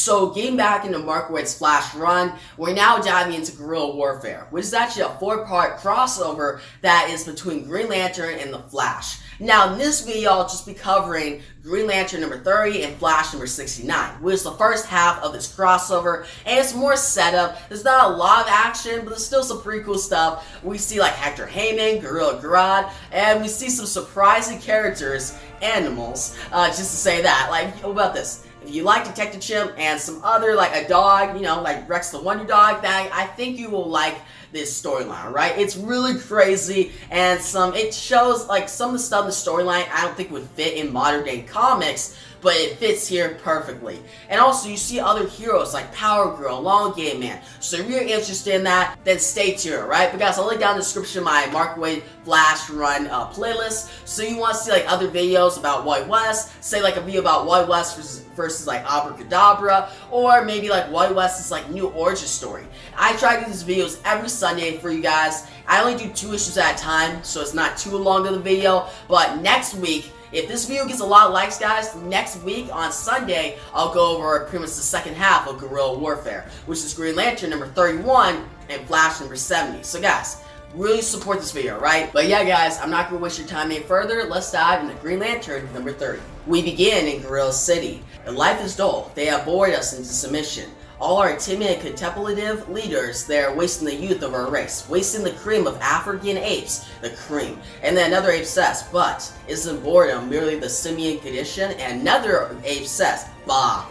So getting back into Mark Waid's Flash run, we're now diving into guerrilla warfare, which is actually a 4-part crossover that is between Green Lantern and the Flash. Now in this video, I'll just be covering Green Lantern number 30 and Flash number 69, which is the first half of this crossover, and it's more setup. There's not a lot of action, but there's still some pretty cool stuff. We see like Hector Heyman, Gorilla Grodd, and we see some surprising characters, animals, just to say that. Like, what about this? If you like Detective Chimp and some other, like a dog, you know, like Rex the Wonder Dog, then I think you will like this storyline, right? It's really crazy, and it shows, like, some of the stuff in the storyline I don't think would fit in modern day comics, but it fits here perfectly. And also, you see other heroes like Power Girl, Long Game Man. So if you're interested in that, then stay tuned, right? Because I'll link down in the description my Mark Waid Flash Run playlist. So you want to see like other videos about Wally West, say like a video about Wally West versus like Abracadabra, or maybe like Wally West's like new origin story. I try to do these videos every Sunday for you guys. I only do 2 issues at a time, so it's not too long of the video. But next week, if this video gets a lot of likes, guys, next week on Sunday, I'll go over pretty much the second half of Guerrilla Warfare, which is Green Lantern number 31 and Flash number 70. So guys, really support this video, right? But yeah, guys, I'm not going to waste your time any further. Let's dive into Green Lantern number 30. We begin in Gorilla City. Life is dull. They have bored us into submission. All our timid and contemplative leaders, they are wasting the youth of our race, wasting the cream of African apes, the cream. And then another ape says, but isn't boredom merely the simian condition? And another ape says, bah,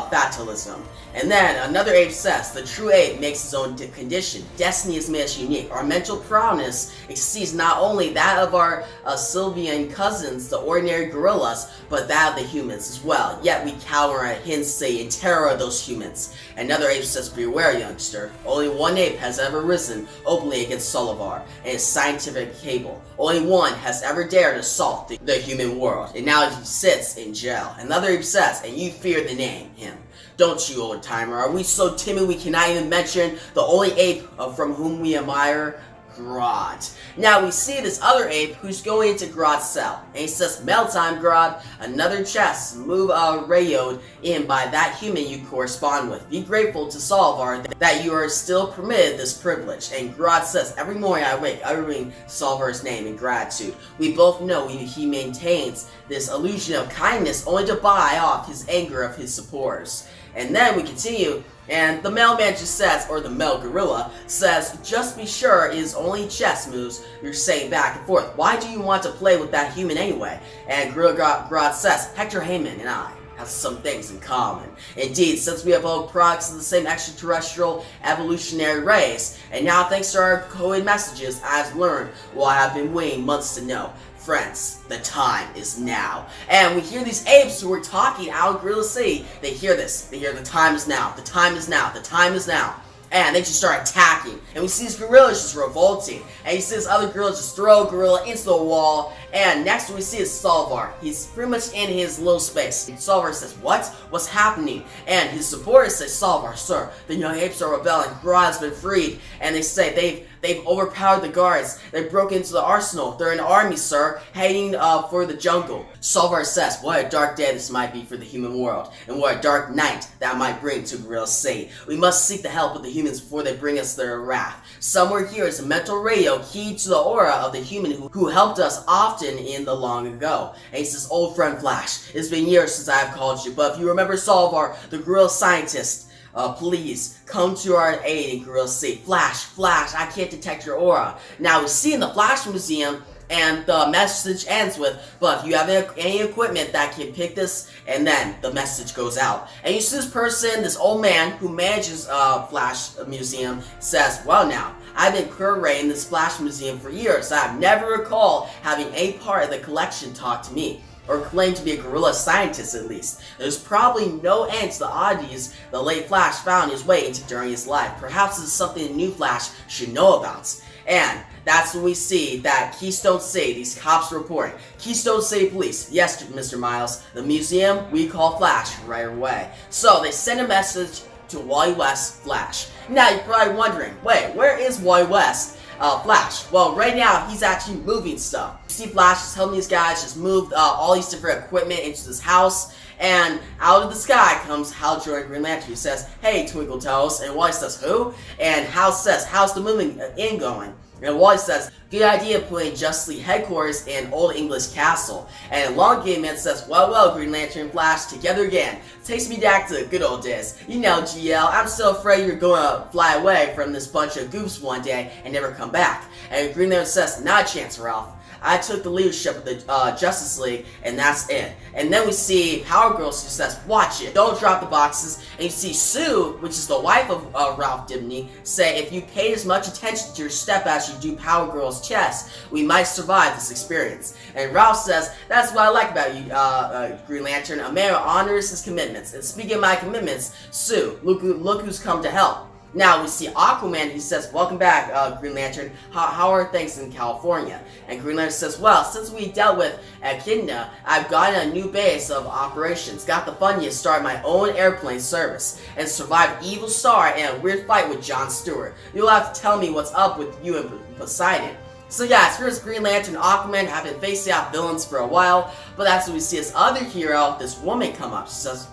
fatalism. And then another ape says, the true ape makes his own condition. Destiny is made us unique. Our mental prowess exceeds not only that of our Sylvian cousins, the ordinary gorillas, but that of the humans as well. Yet we cower at Hinsay in terror of those humans. Another ape says, beware, youngster. Only one ape has ever risen openly against Solovar and his scientific cable. Only one has ever dared assault the human world, and now he sits in jail. Another ape says, and you fear the name, him. Don't you, old timer? Are we so timid we cannot even mention the only ape from whom we admire? Grodd. Now we see this other ape who's going into Grodd's cell, and he says, mail time, Grodd. Another chest move radioed in by that human you correspond with. Be grateful to Solvar that you are still permitted this privilege. And Grodd says, every morning I wake uttering Solvar's name in gratitude. We both know he maintains this illusion of kindness only to buy off his anger of his supporters. And then we continue, and the mailman just says, or the mail gorilla says, just be sure it is only chess moves you're saying back and forth. Why do you want to play with that human anyway? And Gorilla Grodd says, Hector Heyman and I have some things in common. Indeed, since we are both products of the same extraterrestrial evolutionary race, and now thanks to our coded messages, I've learned what I have been waiting months to know. Friends, the time is now. And we hear these apes who are talking out of Gorilla City. They hear this. They hear the time is now. The time is now. The time is now. And they just start attacking. And we see these gorillas just revolting. And you see this other gorilla just throw a gorilla into the wall. And next we see is Solvar. He's pretty much in his little space. And Solvar says, what? What's happening? And his supporters say, Solvar, sir, the young apes are rebelling. Grodd has been freed. And they say they've overpowered the guards. They broke into the arsenal. They're an army, sir, heading for the jungle. Solvar says, what a dark day this might be for the human world, and what a dark night that might bring to Gorilla City. We must seek the help of the humans before they bring us their wrath. Somewhere here is a mental radio keyed to the aura of the human who helped us often in the long ago. And he says, old friend Flash, it's been years since I have called you, but if you remember Solvar, the gorilla scientist, please come to our aid in Gorilla City. Flash, I can't detect your aura. Now we see in the Flash Museum, and the message ends with, but if you have any equipment that can pick this, and then the message goes out. And you see this person, this old man who manages Flash Museum, says, well now, I've been curating this Flash Museum for years. I've never recalled having any part of the collection talk to me, or claim to be a gorilla scientist at least. There's probably no end to the oddities the late Flash found his way into during his life. Perhaps this is something the new Flash should know about. And that's when we see that Keystone City, these cops reporting. Keystone City Police, yes, Mr. Miles, the museum, we call Flash right away. So they send a message to Wally West Flash. Now you're probably wondering, wait, where is Wally West? Flash. Well, right now, he's actually moving stuff. You see Flash is helping these guys just move all these different equipment into this house, And out of the sky comes Hal Jordan, Green Lantern. He says, "Hey, Twinkle Toes." And Wally says, "Who?" And Hal says, "How's the moving in going?" And Wally says, "Good idea putting Justice League headquarters in Old English Castle." And Elongated Man says, well, Green Lantern and Flash, together again. Takes me back to the good old days. You know, GL, I'm still afraid you're gonna fly away from this bunch of goofs one day and never come back. And Green Lantern says, "Not a chance, Ralph. I took the leadership of the Justice League, and that's it." And then we see Power Girl, who says, "Watch it, don't drop the boxes." And you see Sue, which is the wife of Ralph Dibny, say, "If you paid as much attention to your step as you do Power Girl's chest, we might survive this experience." And Ralph says, "That's what I like about you, Green Lantern, a man who honors his commitments. And speaking of my commitments, Sue, look who's come to help." Now we see Aquaman. He says, "Welcome back, Green Lantern. How are things in California?" And Green Lantern says, "Well, since we dealt with Echidna, I've gotten a new base of operations. Got the funding to start my own airplane service and survived Evil Star and a weird fight with Jon Stewart. You'll have to tell me what's up with you and Poseidon." So guys, here's Green Lantern and Aquaman have been facing out villains for a while, but that's when we see this other hero, this woman, come up. She says,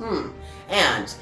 "And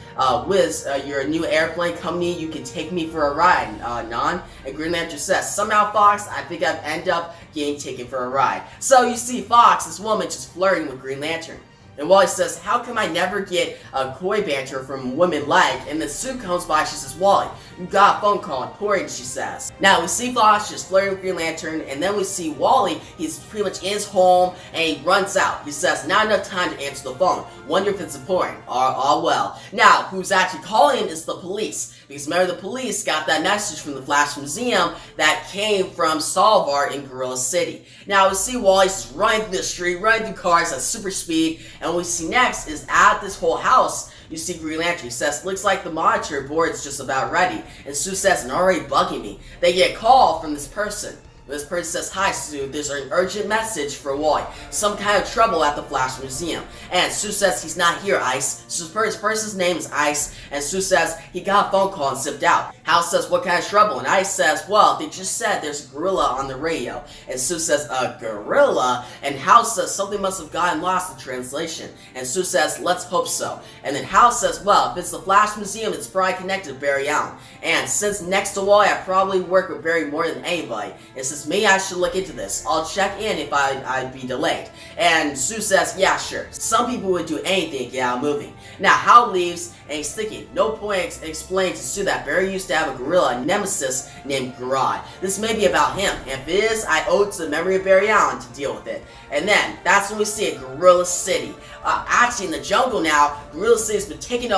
Wiz, your new airplane company, you can take me for a ride, Non." And Green Lantern says, "Somehow, Fox, I think I've ended up getting taken for a ride." So you see Fox, this woman, just flirting with Green Lantern. And Wally says, "How come I never get a coy banter from women like?" And then Sue comes by, she says, "Wally, you got a phone call important," she says. Now we see Fox just flirting with Green Lantern, and then we see Wally, he's pretty much in his home, and he runs out. He says, "Not enough time to answer the phone. Wonder if it's important." All well. Now, who's actually calling is the police. Because remember, the police got that message from the Flash Museum that came from Solvar in Gorilla City. Now we see Wally just running through the street, running through cars at super speed, and what we see next is at this whole house, you see Green Lantern. He says, "Looks like the monitor board's just about ready." And Sue says, "And already bugging me." They get a call from this person. This person says, "Hi Sue, there's an urgent message for Wally. Some kind of trouble at the Flash Museum." And Sue says, "He's not here, Ice." So this person's name is Ice, and Sue says, "He got a phone call and zipped out." Hal says, "What kind of trouble?" And Ice says, "Well, they just said there's a gorilla on the radio." And Sue says, "A gorilla?" And Hal says, "Something must have gotten lost in translation." And Sue says, "Let's hope so." And then Hal says, "Well, if it's the Flash Museum, it's probably connected to Barry Allen. And since next to Wally, I probably work with Barry more than anybody. It says, maybe I should look into this. I'll check in if I'd be delayed." And Sue says, "Yeah, sure. Some people would do anything to get out moving." Now, Hal leaves, and he's thinking, no point explaining to Sue that Barry used to have a gorilla nemesis named Grodd. This may be about him, and if it is, I owe it to the memory of Barry Allen to deal with it. And then, that's when we see a Gorilla City. Actually, in the jungle now, Gorilla City's been taken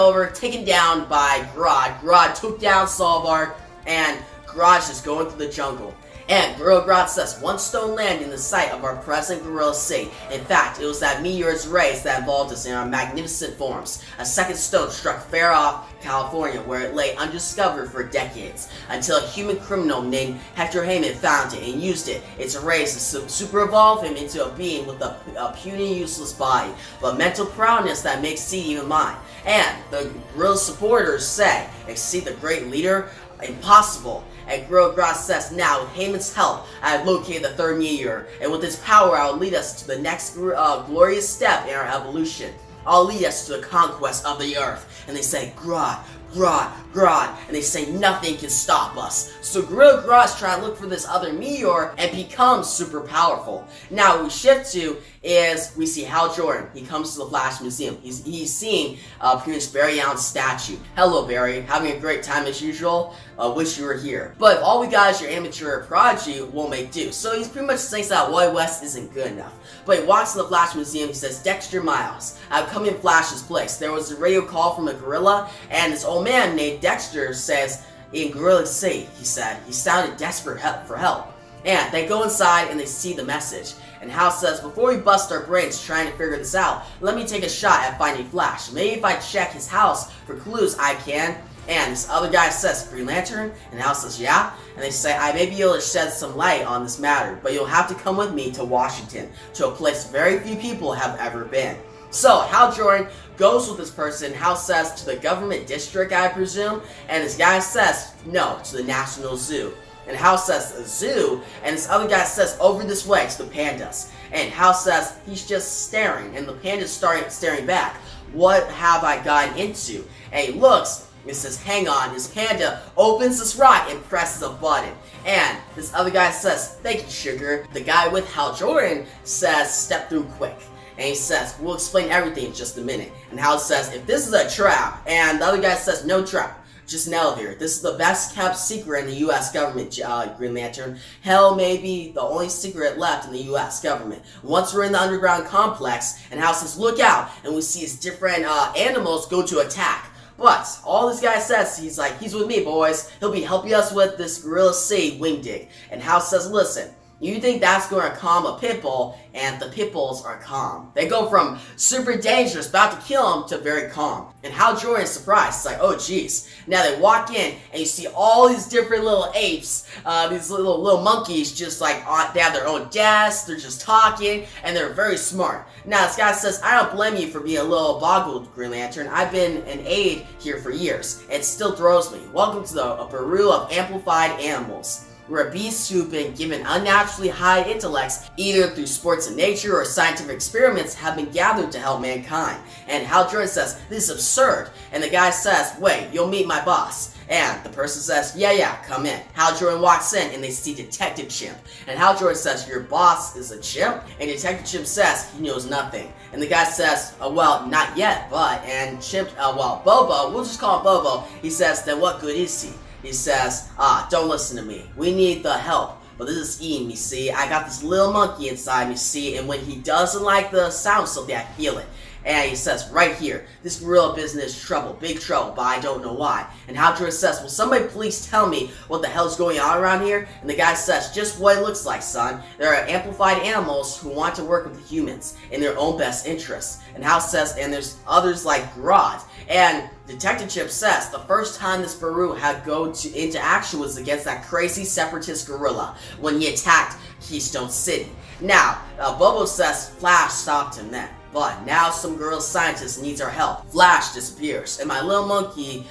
down by Grodd. Grodd took down Solvar, and Grodd's just going through the jungle. And Gorilla Grodd says, "One stone landed in the site of our present Gorilla City. In fact, it was that meteor's rays that involved us in our magnificent forms. A second stone struck far off California, where it lay undiscovered for decades, until a human criminal named Hector Heyman found it and used its rays to super-evolve him into a being with a puny, useless body, but mental prowess that makes Seed even mine." And the Gorilla supporters say, "Exceed the great leader? Impossible." And Gorilla Grodd says, "Now, with Heyman's help, I have located the third meteor, and with his power, I will lead us to the next glorious step in our evolution. I'll lead us to the conquest of the Earth." And they say, "Grodd, Grodd, Grodd," and they say nothing can stop us. So Gorilla Grodd's trying to look for this other meteor and becomes super powerful. Now what we shift to is we see Hal Jordan. He comes to the Flash Museum. He's seeing pretty much Barry Allen's statue. "Hello Barry, having a great time as usual? Wish you were here. But if all we got is your amateur prodigy, won't make do." So he's pretty much thinks that Wally West isn't good enough. But he walks to the Flash Museum. He says, "Dexter Miles, I've come in Flash's place. There was a radio call from a gorilla, and this old man named Dexter says, in Gorilla City," he said. "He sounded desperate for help." And they go inside and they see the message. And Hal says, "Before we bust our brains trying to figure this out, let me take a shot at finding Flash. Maybe if I check his house for clues, I can." And this other guy says, "Green Lantern?" And Hal says, "Yeah." And they say, "I may be able to shed some light on this matter, but you'll have to come with me to Washington, to a place very few people have ever been." So Hal Jordan goes with this person. Hal says, "To the government district, I presume?" And this guy says, "No, to the National Zoo." And Hal says, "A zoo?" And this other guy says, "Over this way, to the pandas." And Hal says, he's just staring, and the panda's staring back. what have I gotten into? And he looks, it says, hang on, his panda opens this rock and presses a button. And this other guy says, thank you, sugar. The guy with Hal Jordan says, step through quick. And he says, we'll explain everything in just a minute. And Hal says, if this is a trap, and the other guy says, no trap, just an elevator. This is the best kept secret in the U.S. government, Green Lantern. Hell, maybe the only secret left in the U.S. government. Once we're in the underground complex, and Hal says, look out, and we see his different animals go to attack. But all this guy says, he's like, he's with me, boys. He'll be helping us with this Gorilla City wing dig. And Hal says, listen, you think that's going to calm a pitbull, and the pitbulls are calm. They go from super dangerous, about to kill him, to very calm. And Hal Jordan is surprised. It's like, oh jeez. Now they walk in, and you see all these different little apes, these little monkeys, just like, they have their own desks, they're just talking, and they're very smart. Now this guy says, I don't blame you for being a little boggled, Green Lantern. I've been an aide here for years. It still throws me. Welcome to the Peru of amplified animals. Where beasts who've been given unnaturally high intellects, either through sports in nature or scientific experiments, have been gathered to help mankind. And Hal Jordan says, this is absurd. And the guy says, wait, you'll meet my boss. And the person says, yeah, come in. Hal Jordan walks in and they see Detective Chimp. And Hal Jordan says, your boss is a chimp? And Detective Chimp says, he knows nothing. And the guy says, well, not yet, but, and Chimp, Bobo, we'll just call him Bobo, he says, then what good is he? He says, don't listen to me. We need the help. But this is Ian, you see. I got this little monkey inside me, see, and when he doesn't like the sound of something, I feel it. And he says, right here, this gorilla business is trouble, big trouble, but I don't know why. And Hal Jordan says, will somebody please tell me what the hell's going on around here? And the guy says, just what it looks like, son. There are amplified animals who want to work with the humans in their own best interests. And Hal says, and there's others like Grodd. And Detective Chimp says, the first time this Baru had into action was against that crazy separatist gorilla when he attacked Keystone City. Now, Bobo says Flash stopped him then. But now some gorilla scientist needs our help. Flash disappears, and my little monkey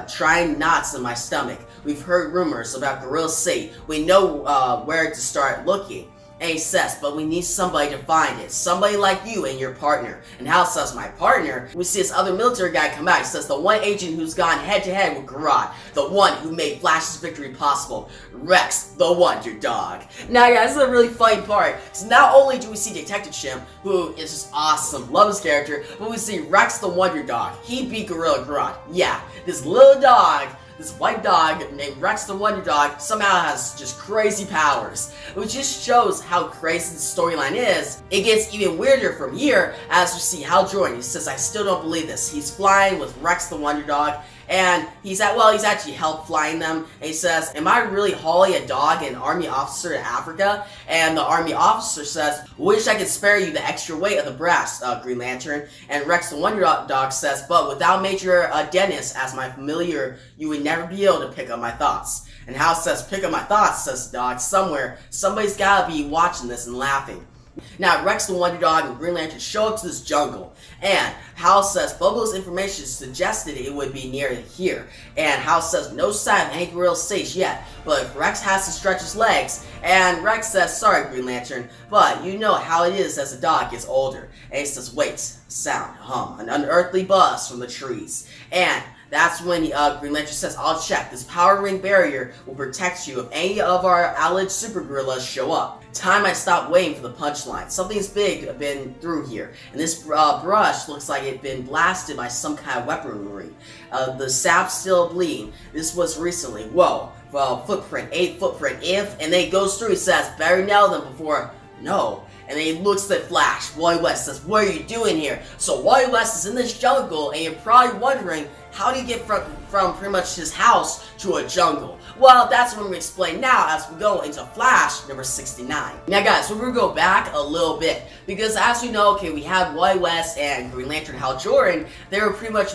trying knots in my stomach. We've heard rumors about Gorilla City. We know where to start looking. And he says, but we need somebody to find it. Somebody like you and your partner. And Hal says, my partner? We see this other military guy come out. He says, the one agent who's gone head-to-head with Grodd. The one who made Flash's victory possible. Rex, the Wonder Dog. Now, guys, this is a really funny part. So not only do we see Detective Chimp, who is just awesome, love his character, but we see Rex, the Wonder Dog. He beat Gorilla Grodd. Yeah, this little dog, this white dog named Rex the Wonder Dog somehow has just crazy powers, which just shows how crazy the storyline is. It gets even weirder from here as we see Hal Jordan. He says, I still don't believe this. He's flying with Rex the Wonder Dog, and he's actually helped flying them. And he says, am I really hauling a dog and an army officer to Africa? And the army officer says, wish I could spare you the extra weight of the brass, Green Lantern. And Rex the Wonder Dog says, but without Major Dennis as my familiar, you would never be able to pick up my thoughts. And Hal says, pick up my thoughts, says the dog, somewhere. Somebody's gotta be watching this and laughing. Now, Rex the Wonder Dog and Green Lantern show up to this jungle, and Hal says Bobo's information suggested it would be near here, and Hal says no sign of any gorilla stage yet, but if Rex has to stretch his legs, and Rex says, sorry Green Lantern, but you know how it is as a dog gets older, and he says, wait, sound, hum, an unearthly buzz from the trees, and that's when Green Lantern says, I'll check. This power ring barrier will protect you if any of our allied super gorillas show up. Time I stop waiting for the punchline. Something's big been through here, and this brush looks like it's been blasted by some kind of weaponry. The sap's still bleeding. This was recently. Whoa. Well, footprint, 8 footprint, if, and then he goes through, he says, better nail them before, no. And then he looks at Flash. Wally West says, what are you doing here? So Wally West is in this jungle, and you're probably wondering, how do you get from pretty much his house to a jungle? Well, that's what we're going to explain now as we go into Flash number 69. Now guys, we're going to go back a little bit, because as we know, okay, we have Wally West and Green Lantern Hal Jordan. They were pretty much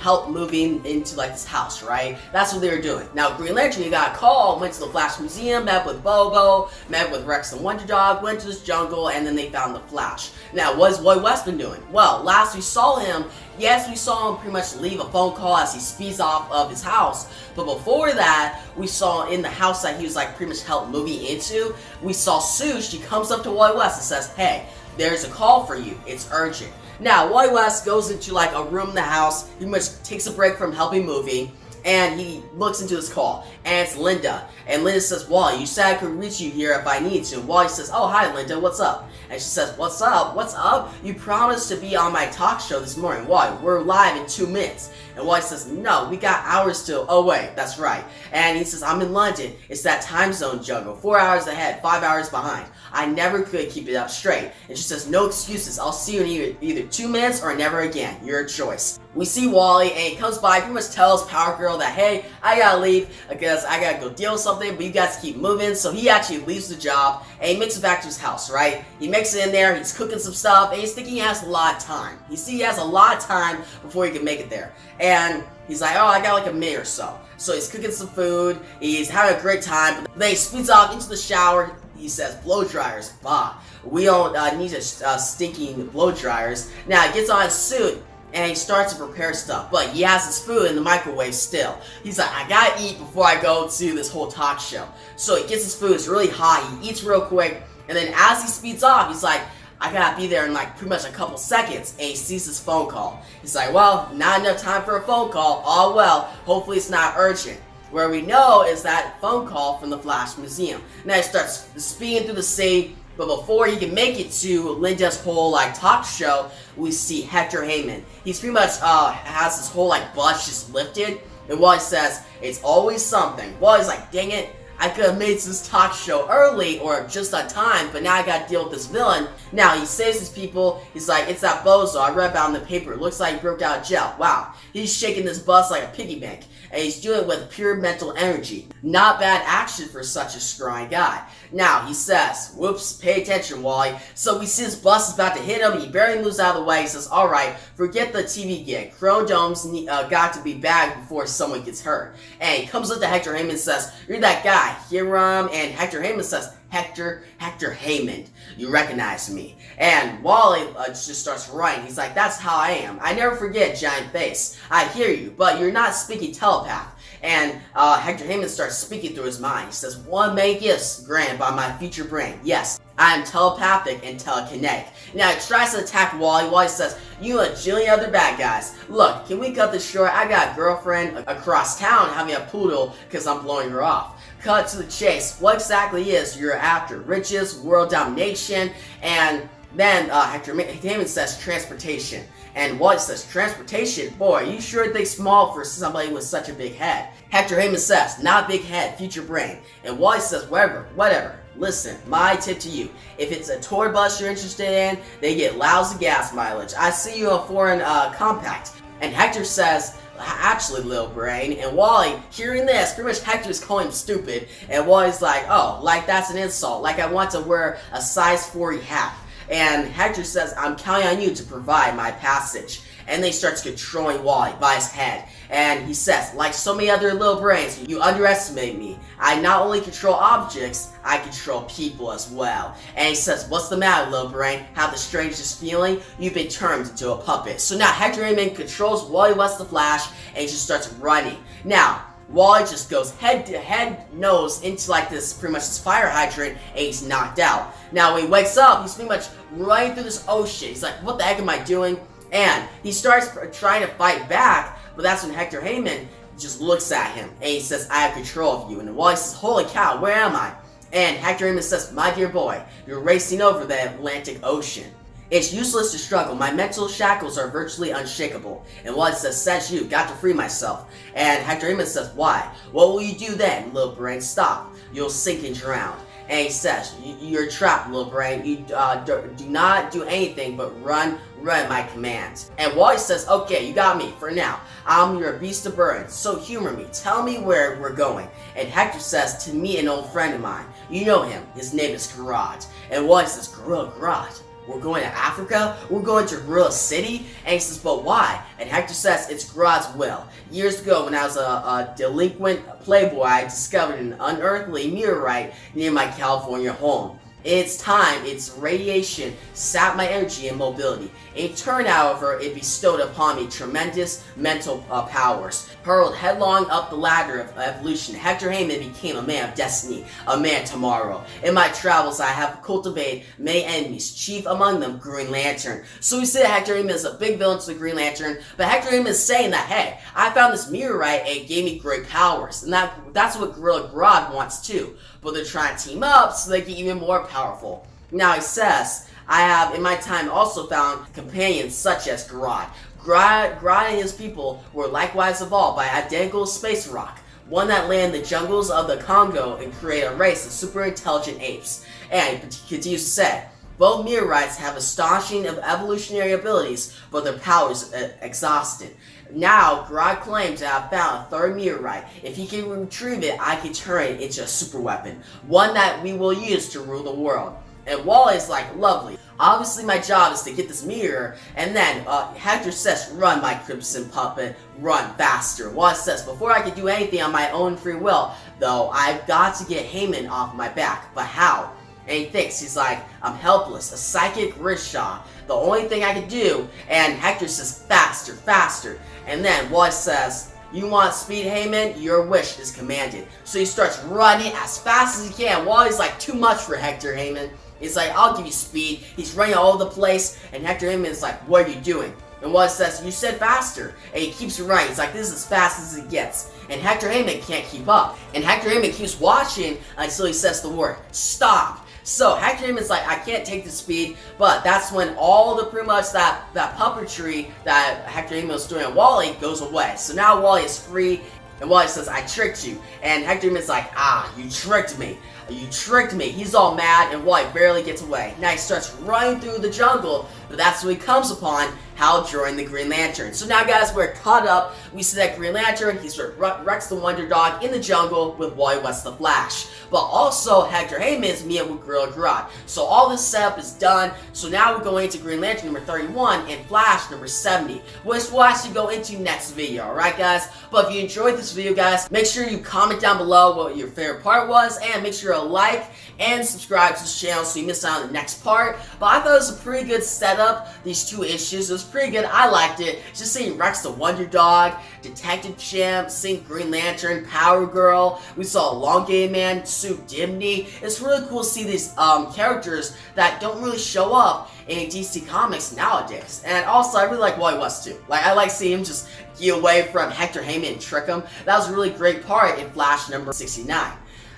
help moving into like this house, right? That's what they were doing. Now Green Lantern, he got a call, went to the Flash Museum, met with Bobo, met with Rex the Wonder Dog, went to this jungle, and then they found the Flash. Now, what has Wally West been doing? Well, last we saw him, yes, we saw him pretty much leave a phone call as he speeds off of his house, but before that, we saw in the house that he was like pretty much helped moving into, we saw Sue. She comes up to Wally West and says, hey, there's a call for you, it's urgent. Now, Wally West goes into like a room in the house. He pretty much takes a break from helping moving, and he looks into his call, and it's Linda. And Linda says, Wally, you said I could reach you here if I need to. And Wally says, oh, hi, Linda, what's up? And she says, what's up? What's up? You promised to be on my talk show this morning. Wally, we're live in 2 minutes. And Wally says, no, we got hours till. Oh, wait, that's right. And he says, I'm in London. It's that time zone juggle. 4 hours ahead, 5 hours behind. I never could keep it up straight. And she says, no excuses. I'll see you in either 2 minutes or never again. Your choice. We see Wally, and he comes by, pretty much tells Power Girl that, hey, I gotta leave because I gotta go deal with something, but you guys keep moving. So he actually leaves the job, and he makes it back to his house, right? He makes it in there, he's cooking some stuff, and he's thinking he has a lot of time. You see, he has a lot of time before he can make it there. And he's like, oh, I got like a minute or so. So he's cooking some food, he's having a great time, but then he speeds off into the shower. He says, blow dryers, bah. We don't need stinking blow dryers. Now, he gets on his suit, and he starts to prepare stuff, but he has his food in the microwave still. He's like, I gotta eat before I go to this whole talk show. So he gets his food, it's really hot, he eats real quick, and then as he speeds off, he's like, I gotta be there in like pretty much a couple seconds, and he sees his phone call. He's like, well, not enough time for a phone call, oh well, hopefully it's not urgent. Where we know is that phone call from the Flash Museum. Now he starts speeding through the city, but before he can make it to Linda's whole like talk show, we see Hector Heyman. He's pretty much has his whole like bust just lifted, and Wally says, it's always something. Wally's like, dang it, I could have made this talk show early or just on time, but now I gotta deal with this villain. Now he saves his people. He's like, it's that bozo I read about in the paper. It looks like he broke out of jail. Wow, he's shaking this bus like a piggy bank, and he's doing it with pure mental energy. Not bad action for such a scrawny guy. Now he says, whoops, pay attention, Wally. So we see his bus is about to hit him. He barely moves out of the way. He says, alright, forget the TV gig. Chrome Dome's got to be bagged before someone gets hurt. And he comes up to Hector Heyman and says, you're that guy, Hiram. And Hector Heyman says, Hector Heyman, you recognize me. And Wally just starts running. He's like, that's how I am. I never forget, giant face. I hear you, but you're not speaking telepath. And Hector Heyman starts speaking through his mind. He says, one may gifts granted by my future brain. Yes, I am telepathic and telekinetic. Now he tries to attack Wally. Wally says, you and a jillion other bad guys. Look, can we cut this short? I got a girlfriend across town having a poodle because I'm blowing her off. Cut to the chase. What exactly is you're after? Riches, world domination, and then Hector Heyman says transportation. And Wally says, transportation? Boy, you sure think small for somebody with such a big head. Hector Heyman says, not big head, future brain. And Wally says, whatever. Listen, my tip to you. If it's a tour bus you're interested in, they get lousy gas mileage. I see you a foreign compact. And Hector says, actually, little brain. And Wally, hearing this, pretty much Hector's calling him stupid. And Wally's like, oh, like that's an insult. Like I want to wear a size 40 hat. And Hector says, I'm counting on you to provide my passage. And then he starts controlling Wally by his head. And he says, like so many other little brains, you underestimate me. I not only control objects, I control people as well. And he says, what's the matter, little brain? Have the strangest feeling? You've been turned into a puppet. So now Hector Heyman controls Wally West the Flash, and he just starts running. Now, Wally just goes head nose into like this, pretty much this fire hydrant, and he's knocked out. Now when he wakes up, he's pretty much running through this ocean. He's like, what the heck am I doing? And he starts trying to fight back, but that's when Hector Heyman just looks at him, and he says, I have control of you. And Wally says, holy cow, where am I? And Hector Heyman says, my dear boy, you're racing over the Atlantic Ocean. It's useless to struggle. My mental shackles are virtually unshakable. And Wally says, says you, got to free myself. And Hector Heyman says, why? What will you do then, little brain? Stop. You'll sink and drown. And he says, you're trapped, little brain. You do not do anything but run my commands. And Wally says, okay, you got me for now. I'm your beast of burden, so humor me. Tell me where we're going. And Hector says, to meet an old friend of mine. You know him. His name is Garrod. And Wally says, Garrod? We're going to Africa? We're going to Gorilla City? And he says, but why? And Hector says, it's Grodd's will. Years ago, when I was a delinquent playboy, I discovered an unearthly meteorite near my California home. Its time, its radiation, sapped my energy and mobility. In turn, however, it bestowed upon me tremendous mental powers. Hurled headlong up the ladder of evolution, Hector Heyman became a man of destiny, a man tomorrow. In my travels, I have cultivated many enemies, chief among them Green Lantern. So we say that Hector Heyman is a big villain to the Green Lantern, but Hector Heyman is saying that, hey, I found this meteorite and it gave me great powers, and that's what Gorilla Grodd wants too. But they're trying to team up so they get even more powerful. Now he says, I have in my time also found companions such as Grodd. Grodd and his people were likewise evolved by identical space rock, one that landed in the jungles of the Congo and created a race of super intelligent apes. And he continues to say, both meteorites have astonishing evolutionary abilities, but their powers exhausted. Now, Grodd claims to have found a third meteorite. If he can retrieve it, I can turn it into a super weapon, one that we will use to rule the world. And Wally's like, lovely. Obviously, my job is to get this meteor, and then Hector says, run, my Crimson Puppet, run faster. Wally says, before I can do anything on my own free will, though, I've got to get Heyman off my back. But how? And he thinks, he's like, I'm helpless, a psychic rickshaw. The only thing I can do, and Hector says, faster, faster. And then Wally says, you want speed, Heyman? Your wish is commanded. So he starts running as fast as he can. Wally's like, too much for Hector Heyman. He's like, I'll give you speed. He's running all over the place, and Hector Heyman's like, what are you doing? And Wally says, you said faster. And he keeps running. He's like, this is as fast as it gets. And Hector Heyman can't keep up. And Hector Heyman keeps watching until he says the word, stop. So Hector Heyman's like, I can't take the speed, but that's when all the pretty much that puppetry that Hector Heyman was doing on Wally goes away. So now Wally is free, and Wally says, I tricked you. And Hector Heyman's like, you tricked me. You tricked me. He's all mad, and Wally barely gets away. Now he starts running through the jungle, but that's when he comes upon Hal Jordan the Green Lantern. So now, guys, we're caught up. We see that Green Lantern, he's Rex the Wonder Dog in the jungle with Wally West the Flash. But also, Hector Heyman is meeting with Gorilla Grodd. So all this setup is done. So now we're going into Green Lantern number 31 and Flash number 70, which we'll actually go into next video, alright, guys? But if you enjoyed this video, guys, make sure you comment down below what your favorite part was, and make sure to like and subscribe to this channel so you miss out on the next part. But I thought it was a pretty good setup, these two issues. It was pretty good. I liked it. Just seeing Rex the Wonder Dog, Detective Chimp, seeing Green Lantern, Power Girl. We saw Elongated Man, Sue Dimney. It's really cool to see these characters that don't really show up in DC Comics nowadays. And also, I really like Wally West too. Like, I like seeing him just get away from Hector Heyman and trick him. That was a really great part in Flash number 69.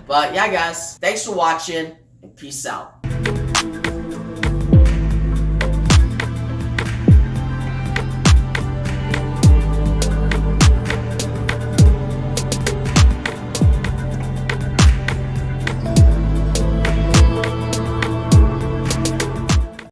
But yeah, guys, thanks for watching, and peace out.